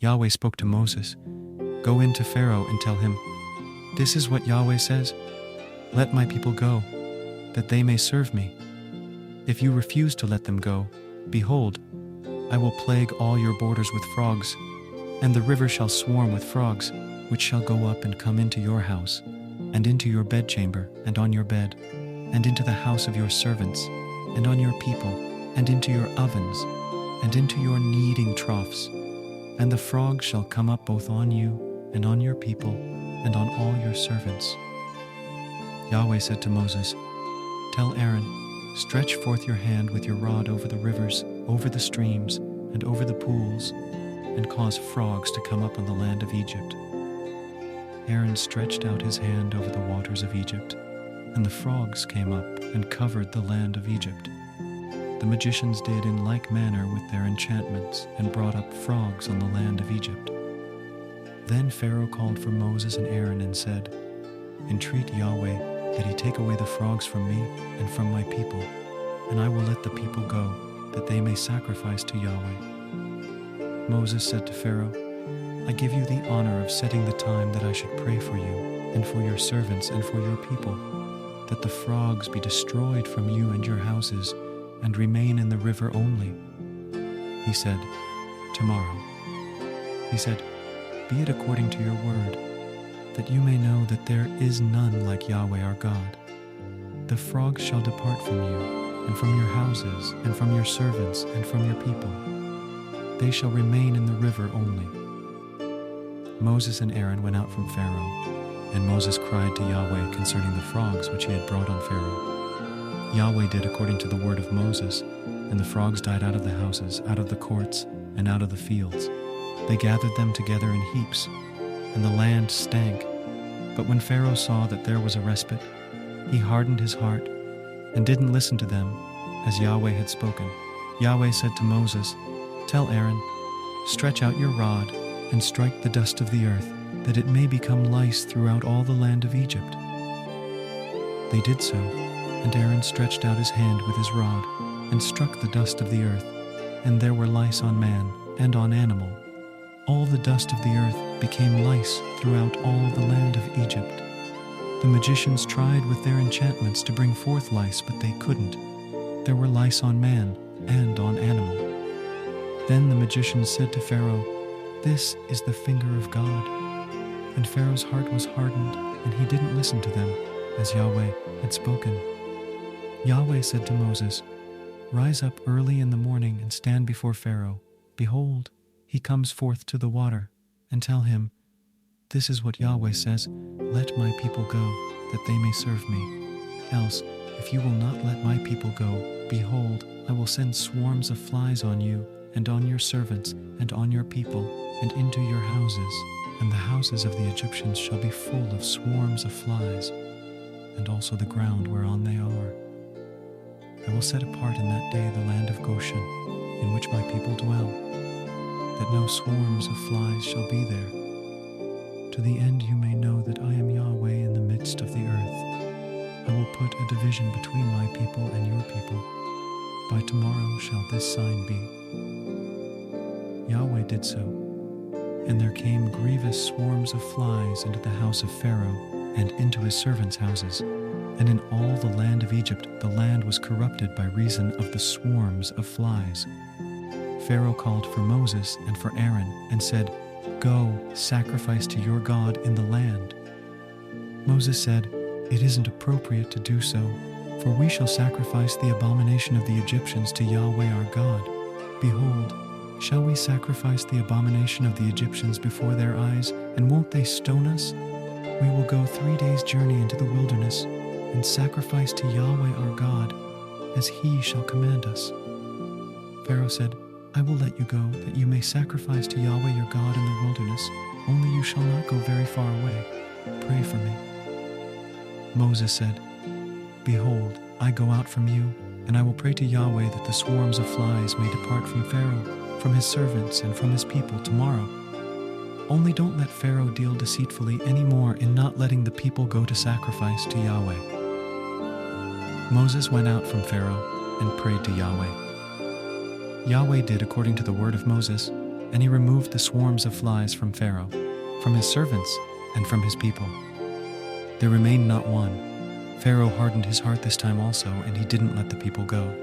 Yahweh spoke to Moses, "Go in to Pharaoh and tell him, 'This is what Yahweh says, let my people go, that they may serve me. If you refuse to let them go, behold, I will plague all your borders with frogs, and the river shall swarm with frogs, which shall go up and come into your house, and into your bedchamber, and on your bed, and into the house of your servants, and on your people, and into your ovens, and into your kneading troughs. And the frogs shall come up both on you, and on your people, and on all your servants.'" Yahweh said to Moses, "Tell Aaron, stretch forth your hand with your rod over the rivers, over the streams, and over the pools, and cause frogs to come up on the land of Egypt." Aaron stretched out his hand over the waters of Egypt, and the frogs came up and covered the land of Egypt. The magicians did in like manner with their enchantments, and brought up frogs on the land of Egypt. Then Pharaoh called for Moses and Aaron and said, "Entreat Yahweh that he take away the frogs from me and from my people, and I will let the people go, that they may sacrifice to Yahweh." Moses said to Pharaoh, "I give you the honor of setting the time that I should pray for you, and for your servants and for your people, that the frogs be destroyed from you and your houses, and remain in the river only." He said, "Tomorrow." He said, "Be it according to your word, that you may know that there is none like Yahweh our God. The frogs shall depart from you, and from your houses, and from your servants, and from your people. They shall remain in the river only." Moses and Aaron went out from Pharaoh, and Moses cried to Yahweh concerning the frogs which he had brought on Pharaoh. Yahweh did according to the word of Moses, and the frogs died out of the houses, out of the courts, and out of the fields. They gathered them together in heaps, and the land stank. But when Pharaoh saw that there was a respite, he hardened his heart, and didn't listen to them, as Yahweh had spoken. Yahweh said to Moses, "Tell Aaron, stretch out your rod, and strike the dust of the earth, that it may become lice throughout all the land of Egypt." They did so, and Aaron stretched out his hand with his rod, and struck the dust of the earth, and there were lice on man and on animal. All the dust of the earth became lice throughout all the land of Egypt. The magicians tried with their enchantments to bring forth lice, but they couldn't. There were lice on man and on animal. Then the magicians said to Pharaoh, "This is the finger of God." And Pharaoh's heart was hardened, and he didn't listen to them, as Yahweh had spoken. Yahweh said to Moses, "Rise up early in the morning and stand before Pharaoh. Behold, he comes forth to the water, and tell him, 'This is what Yahweh says, let my people go, that they may serve me. Else, if you will not let my people go, behold, I will send swarms of flies on you, and on your servants, and on your people, and into your houses, and the houses of the Egyptians shall be full of swarms of flies, and also the ground whereon they are. I will set apart in that day the land of Goshen, in which my people dwell, that no swarms of flies shall be there, to the end you may know that I am Yahweh in the midst of the earth. I will put a division between my people and your people. By tomorrow shall this sign be." Yahweh did so, and there came grievous swarms of flies into the house of Pharaoh and into his servants' houses, and in all the land of Egypt the land was corrupted by reason of the swarms of flies. Pharaoh called for Moses and for Aaron and said, "Go, sacrifice to your God in the land." Moses said, "It isn't appropriate to do so, for we shall sacrifice the abomination of the Egyptians to Yahweh our God. Behold, shall we sacrifice the abomination of the Egyptians before their eyes, and won't they stone us? We will go 3 days' journey into the wilderness, and sacrifice to Yahweh our God, as he shall command us." Pharaoh said, "I will let you go, that you may sacrifice to Yahweh your God in the wilderness, only you shall not go very far away. Pray for me." Moses said, "Behold, I go out from you, and I will pray to Yahweh that the swarms of flies may depart from Pharaoh, from his servants, and from his people tomorrow. Only don't let Pharaoh deal deceitfully any more in not letting the people go to sacrifice to Yahweh." Moses went out from Pharaoh and prayed to Yahweh. Yahweh did according to the word of Moses, And he removed the swarms of flies from Pharaoh, from his servants, and from his people. There remained not one. Pharaoh hardened his heart this time also, and he didn't let the people go.